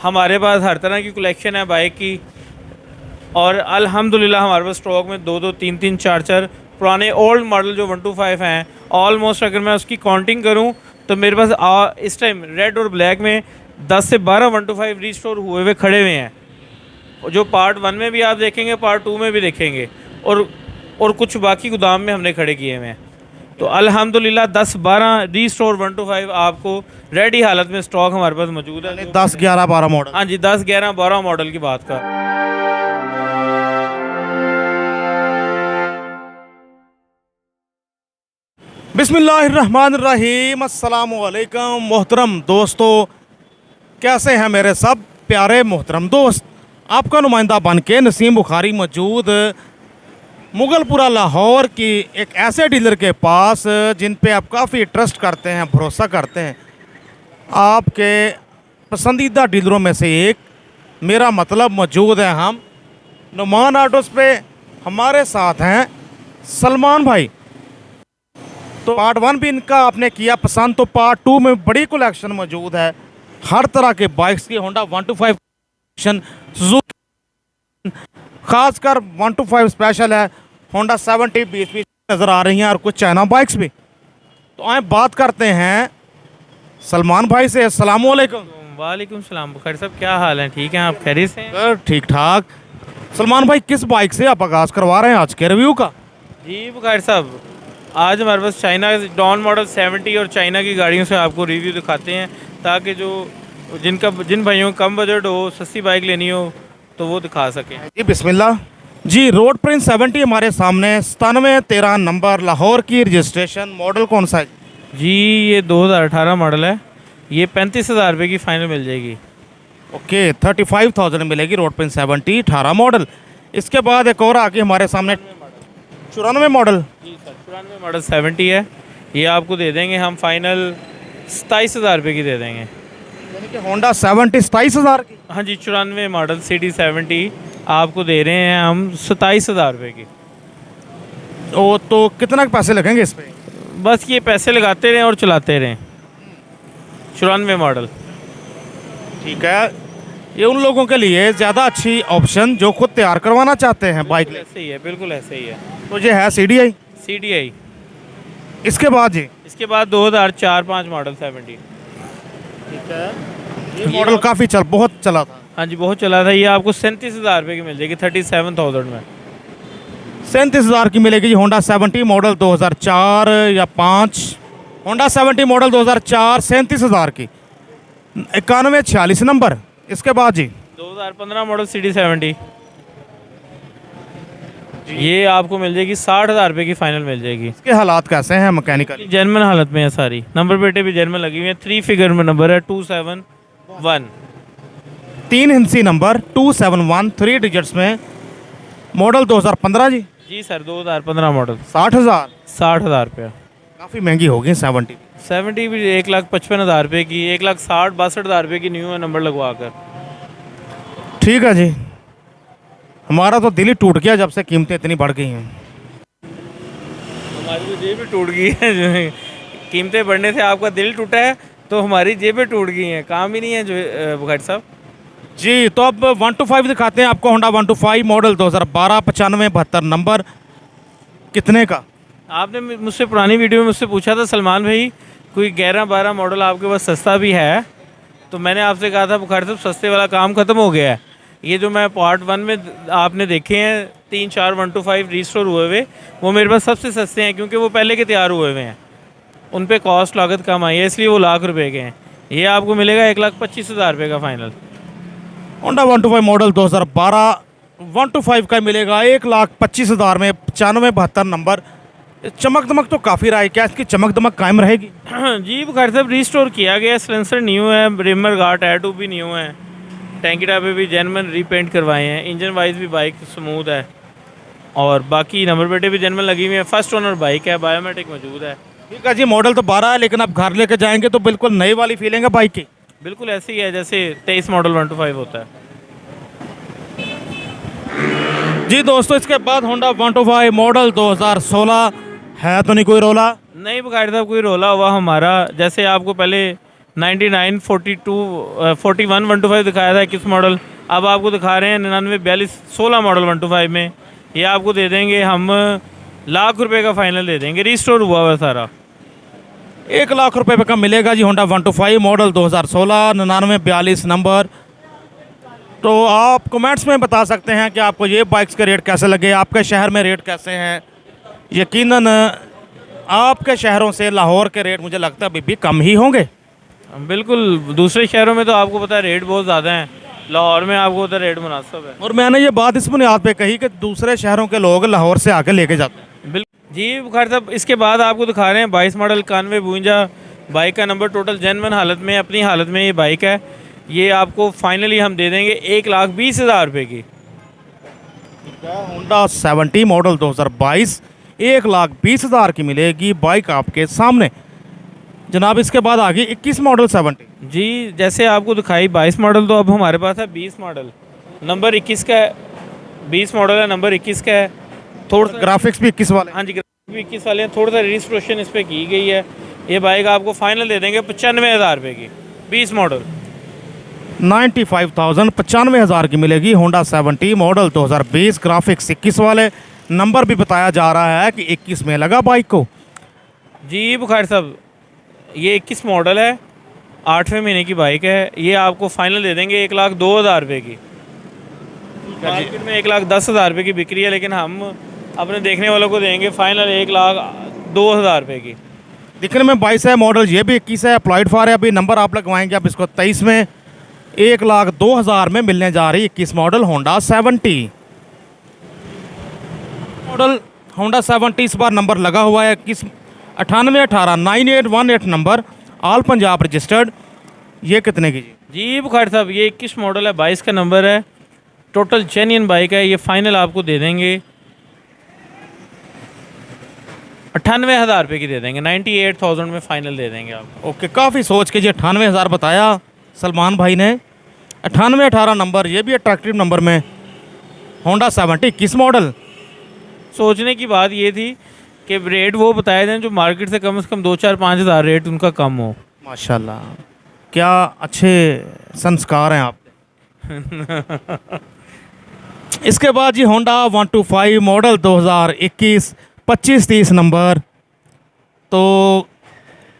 हमारे पास हर तरह की कलेक्शन है बाइक की, और अल्हम्दुलिल्लाह हमारे पास स्टॉक में 2-2, 3-3, 4-4 पुराने ओल्ड मॉडल जो 125 हैं, ऑलमोस्ट अगर मैं उसकी काउंटिंग करूं तो मेरे पास इस टाइम रेड और ब्लैक में 10 से 12 125 रीस्टोर हुए हुए खड़े हुए हैं, जो पार्ट 1 में भी आप देखेंगे, पार्ट 2 में भी देखेंगे, और कुछ बाकी गोदाम में हमने खड़े किए हुए हैं। तो अल्हम्दुलिल्लाह 10-12 रीस्टोर 125 आपको रेडी हालत में स्टॉक हमारे पास मौजूद है। 10, 11, 12 मॉडल। हाँ जी, 10, 11, 12 मॉडल की बात कर। बिस्मिल्लाहिर्रहमानिर्रहीम, अस्सलामुअलैकुम मोहतरम दोस्तों, कैसे हैं मेरे सब प्यारे मोहतरम दोस्त। आपका नुमाइंदा बन के नसीम बुखारी मौजूद मुगलपुरा लाहौर की एक ऐसे डीलर के पास जिन पे आप काफ़ी ट्रस्ट करते हैं, भरोसा करते हैं। आपके पसंदीदा डीलरों में से एक, मेरा मतलब मौजूद है हम नुमान ऑटोज़ पे। हमारे साथ हैं सलमान भाई। तो पार्ट 1 भी इनका आपने किया पसंद, तो पार्ट 2 में बड़ी कलेक्शन मौजूद है हर तरह के बाइक्स की। होंडा 125 कलेक्शन, सुजुकी खासकर 125 स्पेशल है, होंडा 70 20 नज़र आ रही हैं, और कुछ चाइना बाइक्स भी। तो आए बात करते हैं सलमान भाई से। अस्सलाम वालेकुम। वालेकुम सलाम बुखारी साहब, क्या हाल है? ठीक हैं आप? खैरियत से हैं? सर ठीक ठाक। सलमान भाई, किस बाइक से आप आगाज़ करवा रहे हैं आज के रिव्यू का? जी बुखारी साहब, आज हमारे पास चाइना डॉन मॉडल 70 और चाइना की गाड़ियों से आपको रिव्यू दिखाते हैं, ताकि जिन भाइयों को कम बजट हो, सस्ती बाइक लेनी हो, तो वो दिखा सकें। जी बिस्मिल्लाह। जी, रोड प्रिंस 70 हमारे सामने, 9713 नंबर, लाहौर की रजिस्ट्रेशन। मॉडल कौन सा है? जी ये 2018 मॉडल है। ये 35,000 रुपये की फ़ाइनल मिल जाएगी। ओके, 35,000 मिलेगी रोड प्रिंस 70 18 मॉडल। इसके बाद एक और आगे हमारे सामने 94 मॉडल। जी सर, 94 मॉडल 70 है। ये आपको दे देंगे हम फाइनल 27,000 रुपये की दे देंगे। यानी कि होंडा 70 27,000 की। हाँ जी, 94 मॉडल सिटी 70 आपको दे रहे हैं हम 27,000 रुपये की। ओ, तो कितना पैसे लगेंगे इस पे? बस ये पैसे लगाते रहें और चलाते रहें। 94 मॉडल। ठीक है, ये उन लोगों के लिए ज़्यादा अच्छी ऑप्शन जो खुद तैयार करवाना चाहते हैं बाइक। ऐसे ही है, बिल्कुल ऐसे ही है। तो ये है CDI। CDI। इसके बाद जी, इसके बाद 2004-05 मॉडल 70। ठीक है, ये मॉडल काफ़ी बहुत चला था। हाँ जी, बहुत चला था। ये आपको 37,000 रुपये की मिल जाएगी, 37,000 में। 37,000 की मिलेगी जी। होंडा 70 मॉडल 2004 या 5, होंडा 70 मॉडल 2004, 37,000 की, 9146 नंबर। इसके बाद जी 2015 मॉडल सिटी 70, ये आपको मिल जाएगी 60,000 रुपये की फ़ाइनल मिल जाएगी। इसके हालात कैसे हैं मैकेनिकल? जर्मन हालत में है सारी, नंबर प्लेटें भी जर्मन लगी हुई हैं। 3 फिगर में नंबर है 271, 3 हिंसी नंबर 271, 3 डिजिट्स में। मॉडल 2015 जी। जी सर, 2015 मॉडल। 60,000 60,000 रुपया। काफ़ी महंगी होगी 70। 70 भी 1,55,000 रुपये की, 1,60,62,000 रुपये की न्यू है नंबर लगवा कर। ठीक है जी, हमारा तो दिल ही टूट गया जब से कीमतें इतनी बढ़ गई हैं। हमारी तो जेब भी टूट गई है। जो है कीमतें बढ़ने से आपका दिल टूटा है, तो हमारी जेबें टूट गई हैं। काम ही नहीं है जो बुखारी साहब। जी, तो अब 125 दिखाते हैं आपको। Honda 125 model 2012, 95 72 number. कितने का? आपने मुझसे पुरानी वीडियो में मुझसे पूछा था सलमान भाई, कोई 11-12 मॉडल आपके पास सस्ता भी है? तो मैंने आपसे कहा था बुखारी साहब, सस्ते वाला काम ख़त्म हो गया है। ये जो मैं पार्ट 1 में आपने देखे हैं 3-4 125 रीस्टोर हुए हुए, वो मेरे पास सबसे सस्ते हैं, क्योंकि वो पहले के तैयार हुए हुए हैं। उन पे कॉस्ट लागत कम आई है, इसलिए वो लाख रुपए के हैं। ये आपको मिलेगा 1,25,000 रुपये का फ़ाइनल। होंडा 125 मॉडल 2012 125 का मिलेगा 1,25,000 में, 95 72 नंबर। चमक दमक तो काफ़ी रहा है, क्या इसकी चमक दमक कायम रहेगी? जी बुखारी साहब, रीस्टोर किया गया, सिलेंसर न्यू है, रिमर गार्ड टैटू भी न्यू है, टैंकी डाबे भी जेनमन रीपेंट करवाए हैं, इंजन वाइज भी बाइक स्मूथ है, और बाकी नंबर प्लेटें भी जेनमन लगी हुई हैं। फर्स्ट ओनर बाइक है, बायोमेट्रिक मौजूद है। ठीक है जी, मॉडल तो 12 है, लेकिन आप घर लेके जाएंगे तो बिल्कुल नई वाली फीलिंग है बाइक की। बिल्कुल ऐसे ही है जैसे 23 मॉडल 125 होता है। जी दोस्तों, इसके बाद होंडा 125 मॉडल 2016 है, तो नहीं कोई रोला? नहीं बुखारी साहब, कोई रोला हुआ हमारा, जैसे आपको पहले 99 42 41 125 दिखाया था 21 मॉडल, अब आपको दिखा रहे हैं 99 42 16 मॉडल 125 में। ये आपको दे देंगे हम ₹1,00,000 का फाइनल दे देंगे, रिस्टोर हुआ हुआ सारा। 1,00,000 रुपये का मिलेगा जी होंडा 125 मॉडल 2016 99 42 नंबर। तो आप कमेंट्स में बता सकते हैं कि आपको ये बाइक्स के रेट कैसे लगे, आपके शहर में रेट कैसे हैं। यकीनन आपके शहरों से लाहौर के रेट मुझे लगता है अभी भी कम ही होंगे। बिल्कुल, दूसरे शहरों में तो आपको पता है रेट बहुत ज़्यादा हैं, लाहौर में आपको उधर रेट मुनासिब है। और मैंने ये बात इस बुनियाद पे कही कि दूसरे शहरों के लोग लाहौर से आके लेके जाते हैं। बिल्कुल जी बुखार साहब। इसके बाद आपको दिखा रहे हैं 22 मॉडल 9152 बाइक का नंबर, टोटल जेन्युइन हालत में, अपनी हालत में ये बाइक है। ये आपको फाइनली हम दे देंगे 1,20,000 रुपये की। होंडा 70 मॉडल 2022 1,20,000 की मिलेगी बाइक आपके सामने जनाब। इसके बाद आगे 21 मॉडल 70 जी, जैसे आपको दिखाई 22 मॉडल, तो अब हमारे पास है 20 मॉडल, नंबर 21 का है। 20 मॉडल है, नंबर 21 का है। थोड़ा सा ग्राफिक्स भी 21 वाले। हाँ जी, ग्राफिक्स भी 21 वाले हैं, थोड़ा सा रजिस्ट्रेशन इस पर की गई है। ये बाइक आपको फाइनल दे देंगे 95,000 रुपये की, 20 मॉडल 95,000 95,000 की मिलेगी होंडा 70 मॉडल 2020 ग्राफिक्स 21 वाले। नंबर भी बताया जा रहा है कि 21 में लगा बाइक को। जी बुखार साहब, ये 21 मॉडल है, 8वें महीने की बाइक है। ये आपको फाइनल दे देंगे 1,02,000 रुपये की। मार्केट में 1,10,000 रुपये की बिक्री है, लेकिन हम अपने देखने वालों को देंगे फाइनल 1,02,000 रुपये की। दिखने में 22 है, मॉडल ये भी 21 है, अप्लाइड फॉर है। अभी नंबर आप लगवाएंगे आप इसको 23 में 1,02,000 में मिलने जा रही 21 मॉडल होंडा 70 मॉडल होंडा 70। इस बार नंबर लगा हुआ है 9818 9818 नंबर, ऑल पंजाब रजिस्टर्ड। ये कितने की जी बुखार साहब, ये 21 मॉडल है, 22 का नंबर है, टोटल जेन्युइन बाइक है। ये फाइनल आपको दे देंगे 98,000 रुपये की दे देंगे, 98,000 में फाइनल दे देंगे आपको। ओके, काफ़ी सोच के जी 98,000 बताया सलमान भाई ने। 9818 नंबर, ये भी अट्रैक्टिव नंबर में होंडा 70 21 मॉडल। सोचने की बात ये थी कि रेट वो बताए दें जो मार्केट से कम 2-4-5 हज़ार रेट उनका कम हो। माशाल्लाह, क्या अच्छे संस्कार हैं आप। इसके बाद जी होंडा 125 मॉडल 2021 2530 नंबर। तो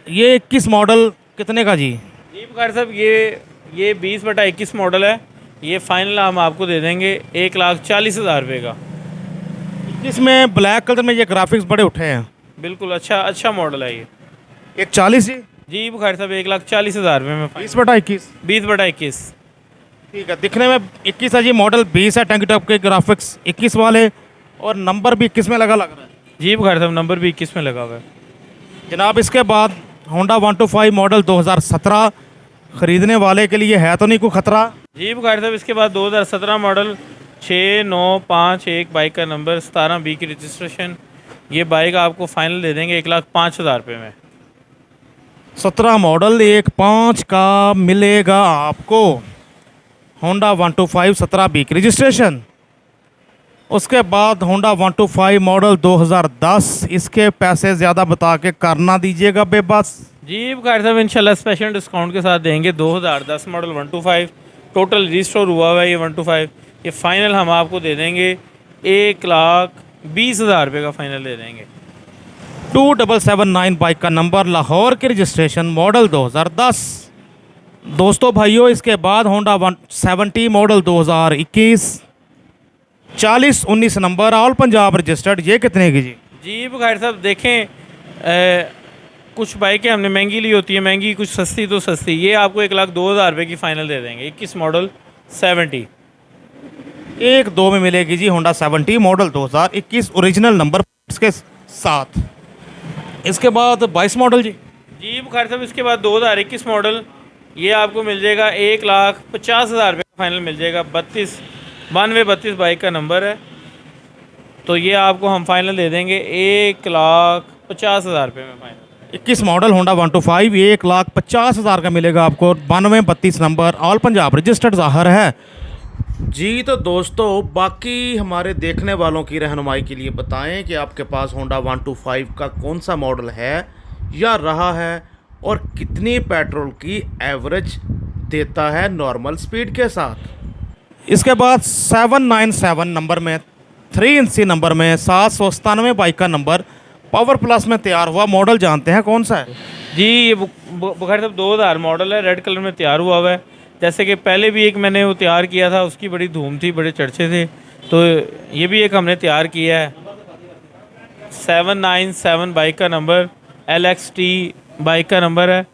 ये 21 मॉडल कितने का जी? जी बुखार साहब, ये 20/21 मॉडल है। ये फाइनल हम आपको दे देंगे 1,40,000 रुपये का। इसमें ब्लैक कलर में ये ग्राफिक्स बड़े उठे हैं। बिल्कुल अच्छा मॉडल है ये। 1,40 जी? जी बुखार साहब, 1,40,000 रुपये में 20/21 20/21। ठीक है, दिखने में 21 है जी, मॉडल 20 है, टैंक टॉप के ग्राफिक्स 21 वाले, और नंबर भी 21 में लग रहा है। जी बुखार साहब, नंबर भी 21 में लगा हुआ है जनाब। इसके बाद होंडा 125 मॉडल 2017 ख़रीदने वाले के लिए है तो नहीं कोई ख़तरा? जी बुखार साहब, इसके बाद 2017 मॉडल 6951 बाइक का नंबर, 17B की रजिस्ट्रेशन। ये बाइक आपको फाइनल दे देंगे 1,05,000 रुपये में। 17 मॉडल 1,05,000 का मिलेगा आपको होंडा 125 17B की रजिस्ट्रेशन। उसके बाद होंडा 125 मॉडल 2010, इसके पैसे ज़्यादा बता के करना दीजिएगा बेबस। जी बुखार साहब, इंशाल्लाह स्पेशल डिस्काउंट के साथ देंगे। 2010 मॉडल 125, टोटल रजिस्टर हुआ हुआ है ये 125। ये फाइनल हम आपको दे देंगे 1,20,000 रुपये का फाइनल दे देंगे। 2779 बाइक का नंबर, लाहौर की रजिस्ट्रेशन, मॉडल 2010। दोस्तों भाइयों, इसके बाद Honda 170 model 2021 4019 number, all Punjab registered. ये कितने की जी? जी बुखार साहब, देखें कुछ बाइकें हमने महंगी ली होती है, महंगी कुछ सस्ती तो सस्ती। ये आपको 1,02,000 रुपये की फ़ाइनल दे देंगे। 21 मॉडल 70 1-2 में मिलेगी जी होंडा 70 मॉडल 2021 ओरिजिनल नंबर के साथ। इसके बाद 22 मॉडल जी? जी बुखार साहब, इसके बाद 2021 मॉडल, ये आपको मिल जाएगा 1,50,000 रुपये का फाइनल मिल जाएगा। 9232 बाइक का नंबर है। तो ये आपको हम फाइनल दे देंगे 1,50,000 रुपये में फाइनल। 21 मॉडल होंडा 125 1,50,000 का मिलेगा आपको। 9232 नंबर, ऑल पंजाब रजिस्टर्ड ज़ाहिर है जी। तो दोस्तों, बाकी हमारे देखने वालों की रहनुमाई के लिए बताएं कि आपके पास होंडा 125 का कौन सा मॉडल है या रहा है, और कितनी पेट्रोल की एवरेज देता है नॉर्मल स्पीड के साथ। इसके बाद 797 नंबर में 3 इंची नंबर में 797 बाइक का नंबर पावर प्लस में तैयार हुआ मॉडल जानते हैं कौन सा है? जी ये बुखारी साहब 2000 मॉडल है, रेड कलर में तैयार हुआ है। जैसे कि पहले भी एक मैंने वो तैयार किया था, उसकी बड़ी धूम थी, बड़े चर्चे थे, तो ये भी एक हमने तैयार किया है। 797 बाइक का नंबर, LXT बाइक का नंबर है।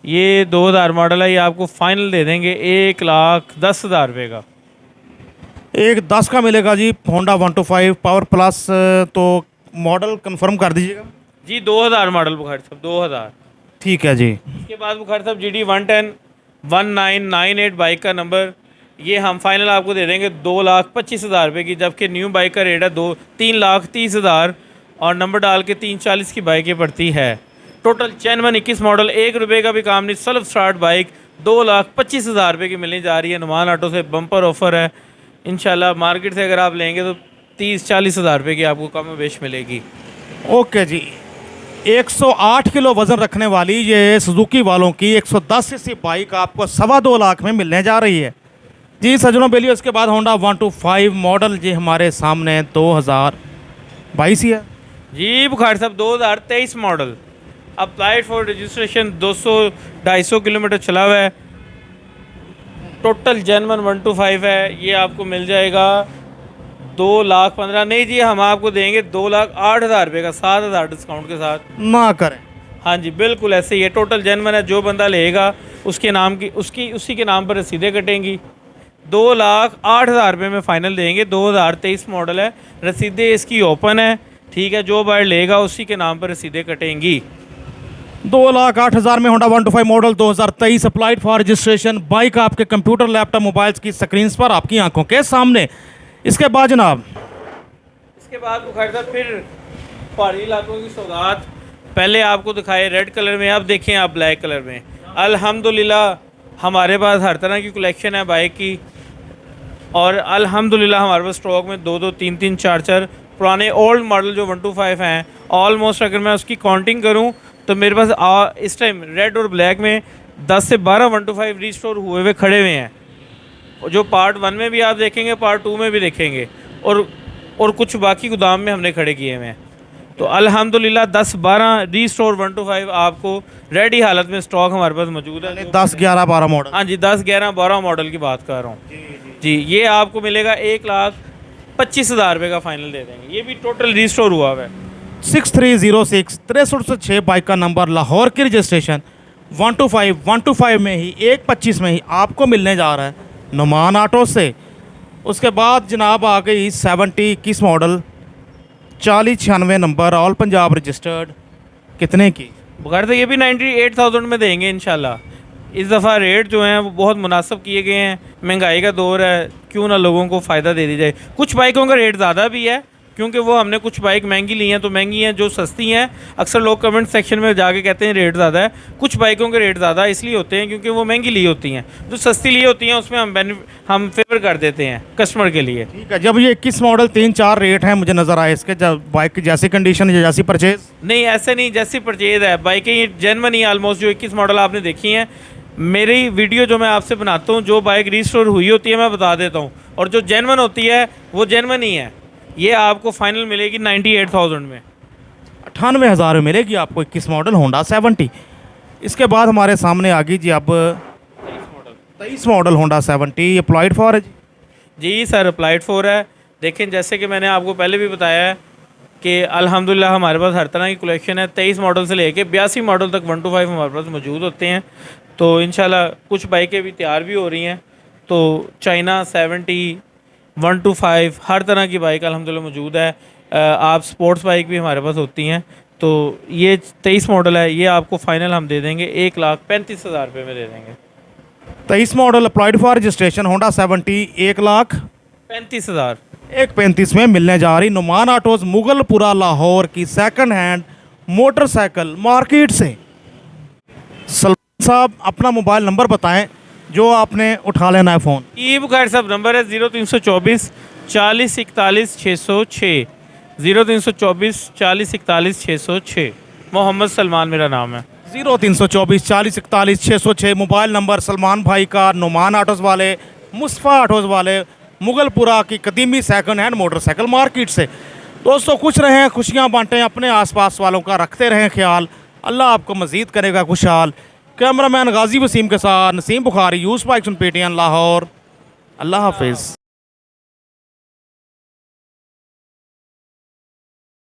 ये 2000 मॉडल है, ये आपको फाइनल दे देंगे 1,10,000 रुपये का। 1,10 का मिलेगा जी। होंडा 125 पावर प्लस, तो मॉडल कंफर्म कर दीजिएगा जी। 2000 मॉडल बुखारी साहब, 2000। ठीक है जी। इसके बाद बुखारी साहब GD 110 1998 बाइक का नंबर, ये हम फाइनल आपको दे देंगे 2,25,000 रुपये की, जबकि न्यू बाइक का रेट है 3,30,000 और नंबर डाल के 340 की बाइक ये पड़ती है। टोटल चैनवन 21 मॉडल, 1 रुपये का भी काम नहीं, सेल्फ स्टार्ट बाइक 2,25,000 रुपये की मिलने जा रही है। नुमान ऑटो से बम्पर ऑफर है इंशाल्लाह। मार्केट से अगर आप लेंगे तो 30-40 हज़ार रुपये की आपको कम बेश मिलेगी। ओके जी। 108 किलो वज़न रखने वाली ये सुजुकी वालों की 110 सीसी बाइक आपको 2.25 लाख में मिलने जा रही है जी सज्जनों। बेलियो इसके बाद होंडा 125 मॉडल जी हमारे सामने 2022 ही है जी बुखारी साहब, 2023 model, applied for registration, 200-250 kilometre चला हुआ है। टोटल जेनवन 125 है, ये आपको मिल जाएगा 2,15,000 नहीं जी, हम आपको देंगे 2,08,000 रुपये का, 7,000 डिस्काउंट के साथ। ना करें। हाँ जी बिल्कुल ऐसे ही है। टोटल जेनवन है, जो बंदा लेगा उसके नाम की उसी के नाम पर रसीदें कटेंगी। 2,08,000 रुपये में फ़ाइनल देंगे। 2023 मॉडल है, रसीदें इसकी ओपन है, ठीक है। जो बाइक लेगा उसी के नाम पर रसीदें कटेंगी। 2,08,000 में Honda 125 model 2023 applied for registration. Bike आपके कंप्यूटर लैपटॉप मोबाइल्स की स्क्रीन पर आपकी आंखों के सामने। इसके बाद जनाब, इसके बाद बुखारी साहब फिर पहाड़ी इलाकों की सौगात पहले आपको दिखाए रेड कलर में, अब देखें आप ब्लैक कलर में। अल्हम्दुलिल्लाह हमारे पास हर तरह की कलेक्शन है बाइक की, और अल्हम्दुलिल्लाह हमारे पास स्टॉक में 2-2, 3-3, 4-4 पुराने ओल्ड मॉडल जो 125 हैं ऑलमोस्ट, अगर मैं उसकी काउंटिंग करूं तो मेरे पास इस टाइम रेड और ब्लैक में 10 से 12 125 रीस्टोर हुए हुए खड़े हुए हैं, जो पार्ट 1 में भी आप देखेंगे, पार्ट 2 में भी देखेंगे, और कुछ बाकी गोदाम में हमने खड़े किए हुए हैं। तो अल्हम्दुलिल्लाह 10-12 रीस्टोर 125 आपको रेडी हालत में स्टॉक हमारे पास मौजूद है। 10, 11, 12 मॉडल। हाँ जी 10, 11, 12 मॉडल की बात कर रहा हूँ जी। ये आपको मिलेगा 1,25,000 रुपये का फाइनल दे देंगे। ये भी टोटल रीस्टोर हुआ है। 6306 6306 बाइक का नंबर, लाहौर की रजिस्ट्रेशन, 125 में ही 1,25 में ही आपको मिलने जा रहा है नुमान ऑटो से। उसके बाद जनाब आ गई 70-21 model 4096 number, all Punjab registered, कितने की? बगैर तो ये भी 98,000 में देंगे इंशाल्लाह। इस दफ़ा रेट जो हैं वो बहुत मुनासिब किए गए हैं, महंगाई का दौर है, क्यों ना लोगों को फ़ायदा दे दी जाए। कुछ बाइकों का रेट ज़्यादा भी है, क्योंकि वो हमने कुछ बाइक महंगी ली हैं, तो महंगी हैं, जो सस्ती हैं अक्सर लोग कमेंट सेक्शन में जाके कहते हैं रेट ज़्यादा है। कुछ बाइकों के रेट ज़्यादा इसलिए होते हैं क्योंकि वो महंगी ली होती हैं, जो सस्ती ली होती हैं उसमें हम फेवर कर देते हैं कस्टमर के लिए। ठीक है। जब ये 21 मॉडल 3-4 रेट हैं मुझे नज़र आए इसके, जब बाइक की जैसी कंडीशन या जैसी परचेज? नहीं ऐसे नहीं, जैसी परचेज है बाइकें ये जेनवन ही ऑलमोस्ट जो 21 मॉडल आपने देखी हैं। मेरी वीडियो जो मैं आपसे बनाता हूँ, जो बाइक रीस्टोर हुई होती है मैं बता देता हूँ, और जो जेनवन होती है वो जेनवन ही है। ये आपको फाइनल मिलेगी 98,000 में, 98,000 में मिलेगी आपको 21 मॉडल होंडा 70। इसके बाद हमारे सामने आ गई जी अब 23 मॉडल होंडा 70 अप्लाइड फॉर है जी सर, अप्लाइड फॉर है। देखें जैसे कि मैंने आपको पहले भी बताया है कि अल्हम्दुलिल्लाह हमारे पास हर तरह की कलेक्शन है। 23 मॉडल से लेके 82 मॉडल तक 125 हमारे पास मौजूद होते हैं। तो इंशाल्लाह कुछ बाइकें भी तैयार भी हो रही हैं, तो चाइना 70 125 हर तरह की बाइक अल्हम्दुलिल्लाह मौजूद है। आप स्पोर्ट्स बाइक भी हमारे पास होती हैं। तो ये 23 मॉडल है, ये आपको फाइनल हम दे देंगे 1,35,000 रुपये में दे देंगे। 23 model applied for registration Honda 70 1,35,000 1,35 में मिलने जा रही नुमान ऑटोज़ मुगलपुरा लाहौर की सेकंड हैंड मोटरसाइकिल मार्केट से। सलमान साहब अपना मोबाइल नंबर बताएं जो आपने उठा लेना है फ़ोन। ई बुखारी साहब नंबर है 0324 40 41 606 0324 40 41 606। मोहम्मद सलमान मेरा नाम है। 0324 40 41 606 मोबाइल नंबर सलमान भाई का, नुमान ऑटोज़ वाले, मुस्तफ़ा ऑटोज़ वाले, मुगलपुरा की कदीमी सेकंड हैंड मोटरसाइकिल मार्केट से। दोस्तों खुश रहें, खुशियाँ बांटें, अपने आसपास वालों का रखते रहें ख्याल। अल्लाह आपको मज़ीद करेगा खुशहाल। कैमरामैन गाजी वसीम के साथ नसीम बुखारी, यूस बाइक्स एंड पेटीएम, लाहौर। अल्लाह हाफिज़।